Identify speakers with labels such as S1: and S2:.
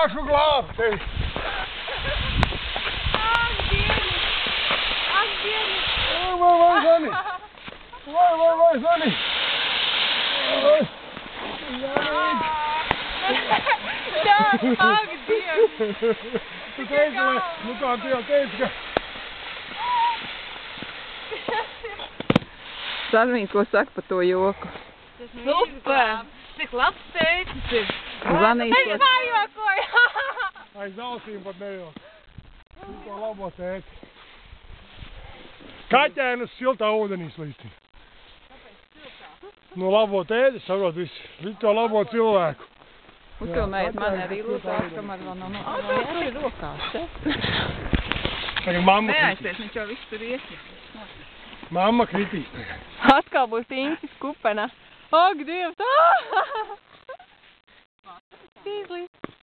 S1: nākšu glābt tevi.
S2: Ak, Dievs! Ak, Dievs!
S1: Vai, Zani! Vai, Zani!
S2: Tā, ak, Dievs!
S1: Tu teici, nu kā tu jau teici, ka...
S3: Sanī, ko saka par to joku?
S2: Super! Cik labs teicis ir!
S3: Zanīt,
S2: Es pārjokoju!
S1: Aiz ausīm pat nejūt. Tikko labo tēti. Kaķēnus siltā ūdenī slīstina.
S2: Kāpēc siltā?
S1: No labo tēti, saprot visi. Līdz to labo cilvēku.
S3: Uzfilmējiet mani arī lūtās, kamēr vēl nav vēl ir rokās, te?
S1: Tagad mamma
S3: Neaizties, viņš jau viss tur iesniedz.
S1: Mamma kritīs.
S2: Atkal būs Incis kupena. Ak, Dievs! Pīzlīs!